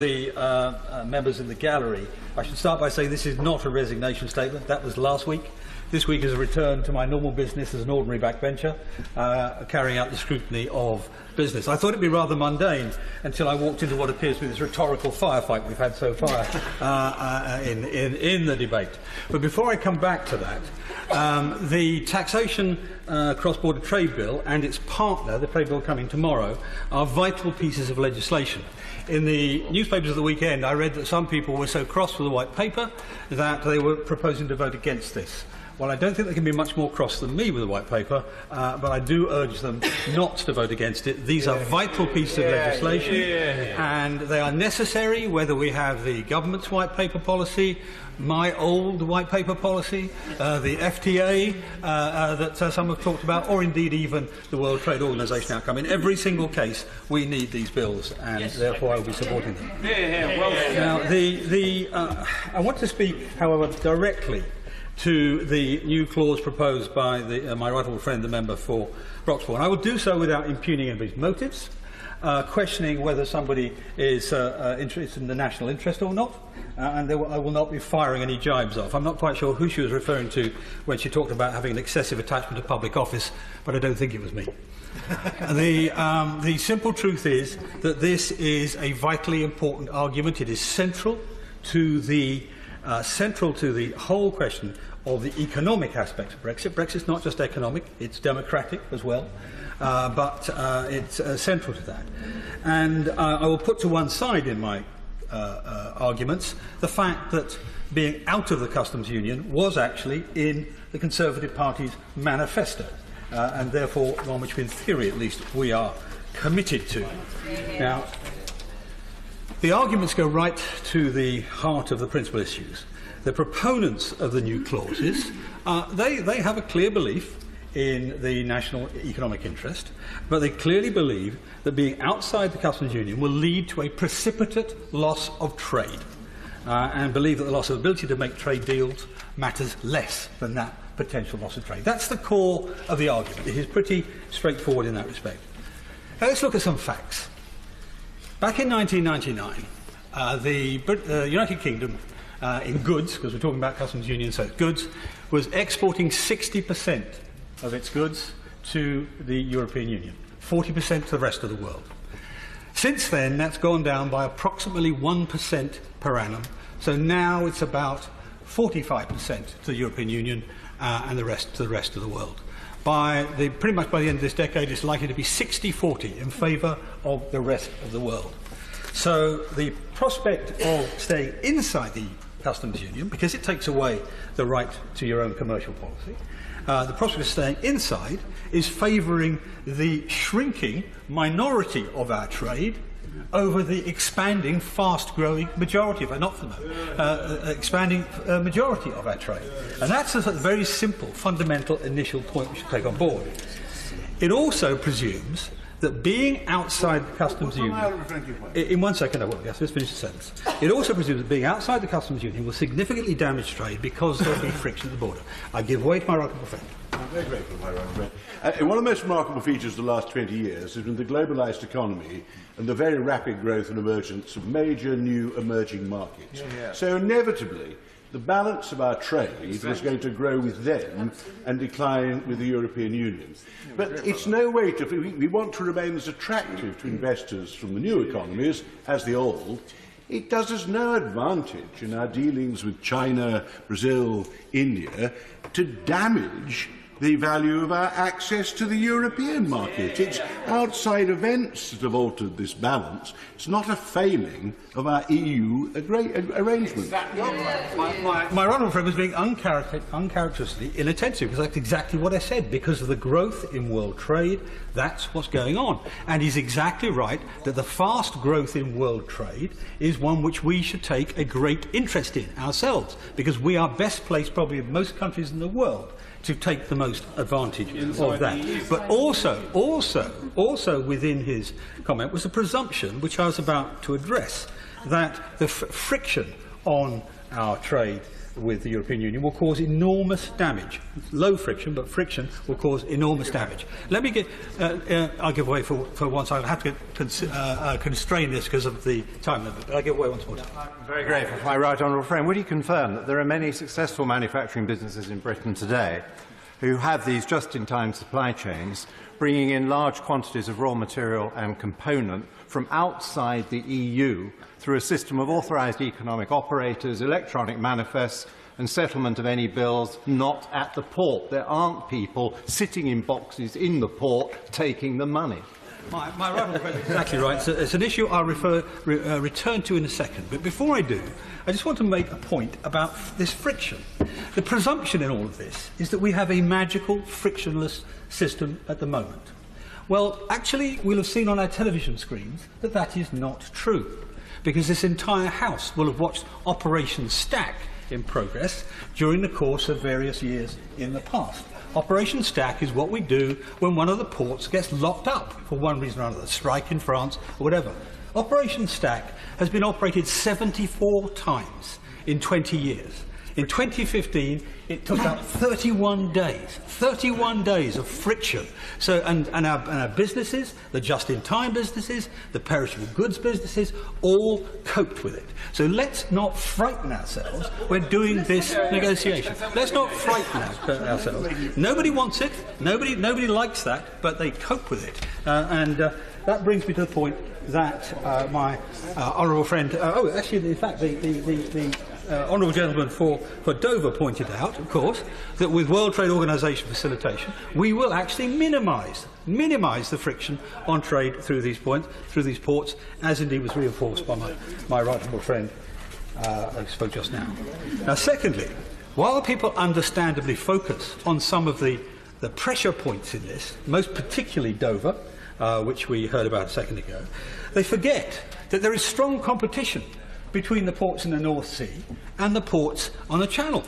The members in the gallery, I should start by saying this is not a resignation statement. That was last week. This week is a return to my normal business as an ordinary backbencher, carrying out the scrutiny of business. I thought it'd be rather mundane until I walked into what appears to be this rhetorical firefight we've had so far in the debate. But before I come back to that, the taxation cross-border trade bill and its partner, the trade bill coming tomorrow, are vital pieces of legislation. In the newspapers of the weekend, I read that some people were so cross with the white paper that they were proposing to vote against this. Well, I don't think they can be much more cross than me with the white paper, but I do urge them not to vote against it. These are vital pieces of legislation, and they are necessary, whether we have the government's white paper policy, my old white paper policy, the FTA that some have talked about, or indeed even the World Trade Organization outcome. In every single case, we need these bills, and therefore I will be supporting them. Now, I want to speak, however, directly to the new clause proposed by my right honourable friend, the member for Broxbourne. I will do so without impugning anybody's motives, questioning whether somebody is interested in the national interest or not, and I will not be firing any jibes off. I'm not quite sure who she was referring to when she talked about having an excessive attachment to public office, but I don't think it was me. The simple truth is that this is a vitally important argument. It is central to the whole question of the economic aspect of Brexit. Brexit's not just economic, it's democratic as well, but it's central to that. And I will put to one side in my arguments the fact that being out of the customs union was actually in the Conservative Party's manifesto, and therefore one which, in theory at least, we are committed to. Now, the arguments go right to the heart of the principal issues. The proponents of the new clauses, they have a clear belief in the national economic interest, but they clearly believe that being outside the customs union will lead to a precipitate loss of trade, and believe that the loss of ability to make trade deals matters less than that potential loss of trade. That's the core of the argument. It is pretty straightforward in that respect. Now, let's look at some facts. Back in 1999, the United Kingdom, in goods, because we're talking about customs union, so it's goods, was exporting 60% of its goods to the European Union, 40% to the rest of the world. Since then, that's gone down by approximately 1% per annum, so now it's about 45% to the European Union and the rest to the rest of the world. Pretty much by the end of this decade, it's likely to be 60-40 in favour of the rest of the world. So the prospect of staying inside the customs union, because it takes away the right to your own commercial policy, the prospect of staying inside is favouring the shrinking minority of our trade over the expanding, fast-growing majority of our, expanding majority of our trade. And that's a very simple, fundamental initial point we should take on board. It also presumes that being outside the customs union... In 1 second I will, yes, let's finish the sentence. It also presumes that being outside the customs union will significantly damage trade because there will be friction at the border. I give way to my right friend. I'm very grateful, my right friend. One of the most remarkable features of the last 20 years has been the globalised economy and the very rapid growth and emergence of major new emerging markets. So inevitably, the balance of our trade was going to grow with them and decline with the European Union. But it's no way to... We want to remain as attractive to investors from the new economies as the old. It does us no advantage in our dealings with China, Brazil, India to damage the value of our access to the European market. It's outside events that have altered this balance. It's not a failing of our EU arrangement. My honourable friend was being uncharacteristically inattentive, because that's exactly what I said. Because of the growth in world trade, that's what's going on. And he's exactly right that the fast growth in world trade is one which we should take a great interest in ourselves, because we are best placed probably in most countries in the world to take the most advantage of that. But also within his comment was a presumption, which I was about to address, that the friction on our trade with the European Union will cause enormous damage. Low friction, but friction will cause enormous damage. Let me get, I'll give way for once. I'll have to constrain this because of the time limit, but I'll give way once more. I'm very grateful for my right honourable friend. Would you confirm that there are many successful manufacturing businesses in Britain today who have these just-in-time supply chains, bringing in large quantities of raw material and component from outside the EU through a system of authorised economic operators, electronic manifests and settlement of any bills not at the port? There aren't people sitting in boxes in the port taking the money. My right honourable friend is exactly right. It's an issue I'll return to in a second. But before I do, I just want to make a point about this friction. The presumption in all of this is that we have a magical, frictionless system at the moment. Well, actually, we'll have seen on our television screens that that is not true, because this entire House will have watched Operation Stack in progress during the course of various years in the past. Operation Stack is what we do when one of the ports gets locked up for one reason or another, strike in France or whatever. Operation Stack has been operated 74 times in 20 years. In 2015, it took about 31 days of friction. So, and our businesses, the just-in-time businesses, the perishable goods businesses, all coped with it. So let's not frighten ourselves when doing this negotiation. Let's not frighten ourselves. Nobody wants it. Nobody likes that, but they cope with it. That brings me to the point that my honourable friend, in fact, the honourable gentleman for Dover pointed out, of course, that with World Trade Organisation facilitation, we will actually minimise the friction on trade through these ports, as indeed was reinforced by my right honourable friend who spoke just now. Now, secondly, while people understandably focus on some of the pressure points in this, most particularly Dover, which we heard about a second ago, they forget that there is strong competition between the ports in the North Sea and the ports on the Channel.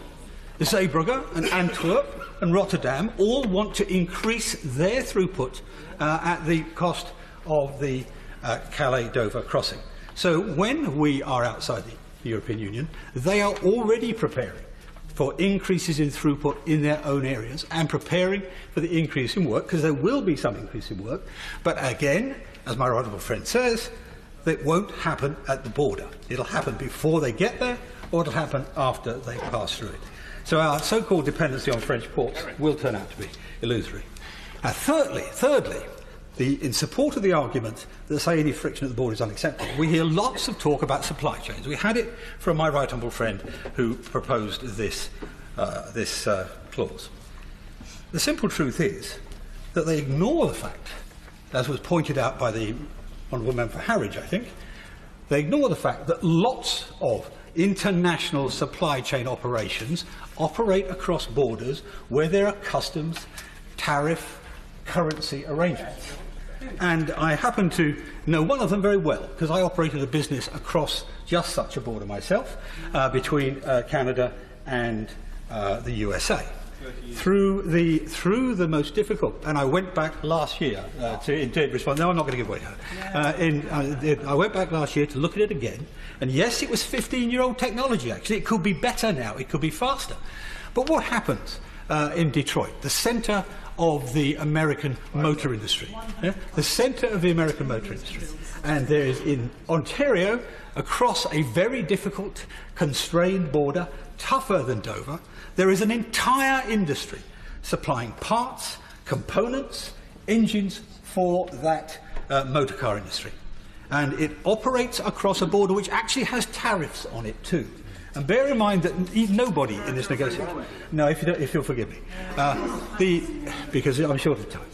Zeebrugge and Antwerp and Rotterdam all want to increase their throughput at the cost of the Calais-Dover crossing. So when we are outside the European Union, they are already preparing for increases in throughput in their own areas and preparing for the increase in work, because there will be some increase in work. But again, as my honourable friend says, that won't happen at the border. It'll happen before they get there, or it'll happen after they pass through it. So our so-called dependency on French ports will turn out to be illusory. Thirdly, in support of the argument that say any friction at the border is unacceptable, we hear lots of talk about supply chains. We had it from my right honourable friend who proposed this clause. The simple truth is that they ignore the fact, as was pointed out by the Honourable Member for Harwich, I think, they ignore the fact that lots of international supply chain operations operate across borders where there are customs, tariff, currency arrangements. And I happen to know one of them very well, because I operated a business across just such a border myself, between Canada and the USA. Through the most difficult, and I went back last year to indeed respond. No, I'm not going to give away now. I went back last year to look at it again, and yes, it was 15-year-old technology. Actually, it could be better now. It could be faster. But what happens in Detroit, the centre of the American motor industry, the centre of the American motor industry, and there is in Ontario, across a very difficult, constrained border, tougher than Dover, there is an entire industry supplying parts, components, engines for that motor car industry. And it operates across a border which actually has tariffs on it too. And bear in mind that nobody in this negotiation, no, if you'll forgive me, because I'm short of time.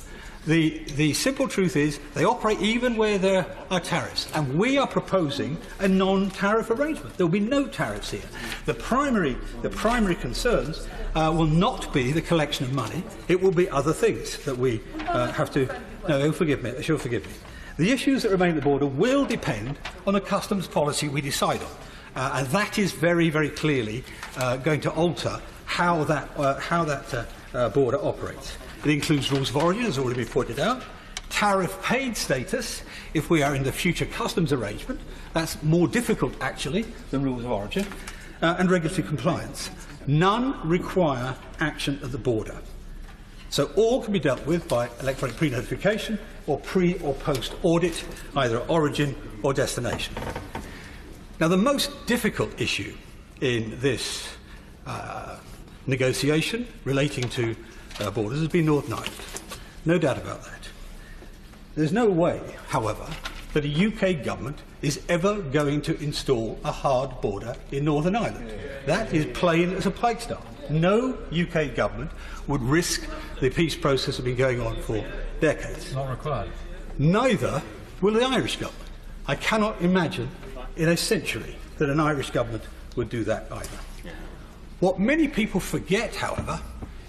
The simple truth is they operate even where there are tariffs, and we are proposing a non-tariff arrangement. There will be no tariffs here. The primary concerns will not be the collection of money. It will be other things that we have to. No, you'll forgive me. You'll forgive me. The issues that remain at the border will depend on the customs policy we decide on, and that is very, very clearly going to alter how that border operates. It includes rules of origin, as already been pointed out, tariff paid status if we are in the future customs arrangement. That's more difficult, actually, than rules of origin. and regulatory compliance. None require action at the border. So all can be dealt with by electronic pre-notification or pre- or post-audit, either at origin or destination. Now, the most difficult issue in this negotiation relating to borders has been Northern Ireland. No doubt about that. There's no way, however, that a UK government is ever going to install a hard border in Northern Ireland. That is plain as a pikestaff. No UK government would risk the peace process that's been going on for decades. Not required. Neither will the Irish government. I cannot imagine in a century that an Irish government would do that either. What many people forget, however,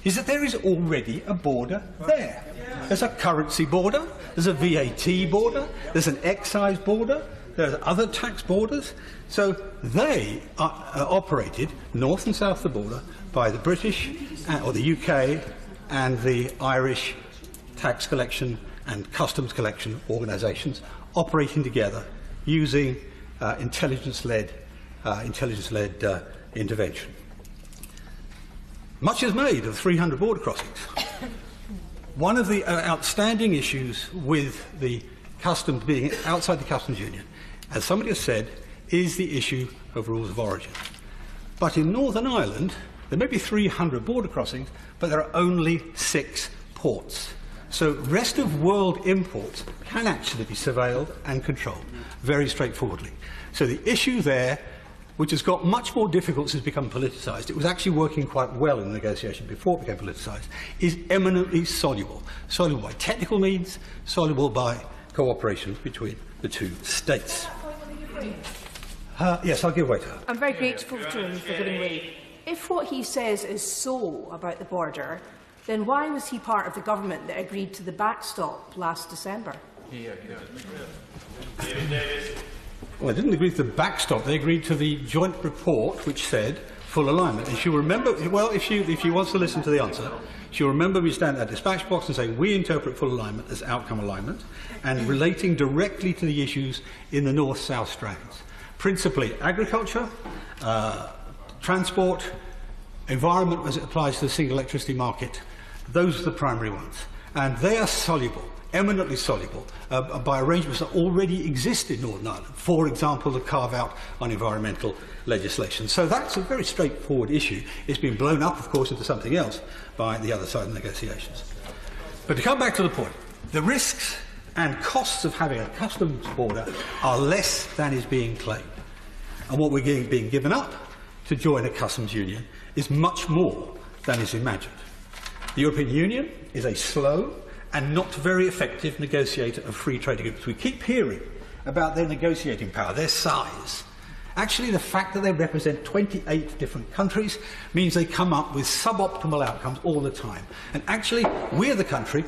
is that there is already a border there. There's a currency border, there's a VAT border, there's an excise border, there's other tax borders. So they are operated north and south of the border by the British or the UK and the Irish tax collection and customs collection organisations operating together using intelligence-led intervention. Much is made of 300 border crossings. One of the outstanding issues with the customs being outside the customs union, as somebody has said, is the issue of rules of origin. But in Northern Ireland, there may be 300 border crossings, but there are only 6 ports. So rest of world imports can actually be surveilled and controlled very straightforwardly. So the issue there, which has got much more difficult since it's become politicised, it was actually working quite well in the negotiation before it became politicised, is eminently soluble. Soluble by technical means, soluble by cooperation between the two states. Yes, I'll give way to her. I'm very grateful to him for giving way. If what he says is so about the border, then why was he part of the government that agreed to the backstop last December? Well, they didn't agree to the backstop. They agreed to the joint report, which said full alignment. And she'll remember, well, if she wants to listen to the answer, she'll remember we stand at that dispatch box and say we interpret full alignment as outcome alignment and relating directly to the issues in the north-south strands. Principally agriculture, transport, environment as it applies to the single electricity market. Those are the primary ones. And they are soluble, eminently soluble, by arrangements that already exist in Northern Ireland. For example, the carve-out on environmental legislation. So that's a very straightforward issue. It's been blown up, of course, into something else by the other side of the negotiations. But to come back to the point, the risks and costs of having a customs border are less than is being claimed. And what we're being given up to join a customs union is much more than is imagined. The European Union is a slow and not very effective negotiator of free trade agreements. We keep hearing about their negotiating power, their size. Actually, the fact that they represent 28 different countries means they come up with suboptimal outcomes all the time. And actually, we're the country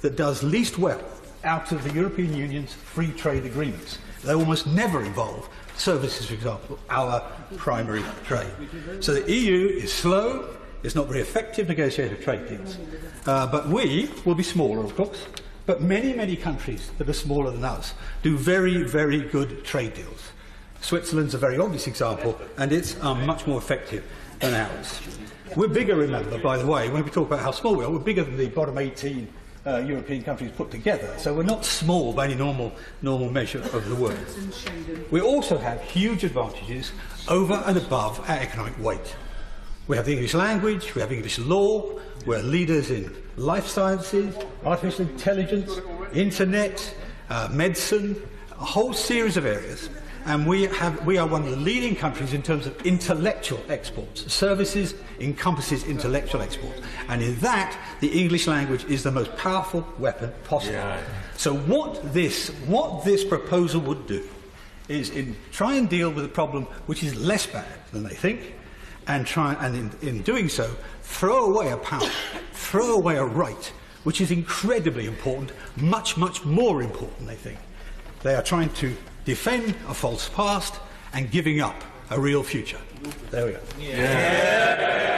that does least well out of the European Union's free trade agreements. They almost never involve services, for example, our primary trade. So the EU is slow, it's not very effective negotiating trade deals. But we will be smaller, of course, but many, many countries that are smaller than us do very, very good trade deals. Switzerland's a very obvious example, and it's much more effective than ours. We're bigger, remember, by the way, when we talk about how small we are, we're bigger than the bottom 18 European countries put together. So we're not small by any normal measure of the word. We also have huge advantages over and above our economic weight. We have the English language, we have English law, we're leaders in life sciences, artificial intelligence, internet, medicine, a whole series of areas. And we are one of the leading countries in terms of intellectual exports. Services encompasses intellectual exports. And in that, the English language is the most powerful weapon possible. Yeah. So what this proposal would do is try and deal with a problem which is less bad than they think, and in doing so, throw away a power, throw away a right, which is incredibly important, much, much more important than they think. They are trying to defend a false past and giving up a real future. There we go. Yeah.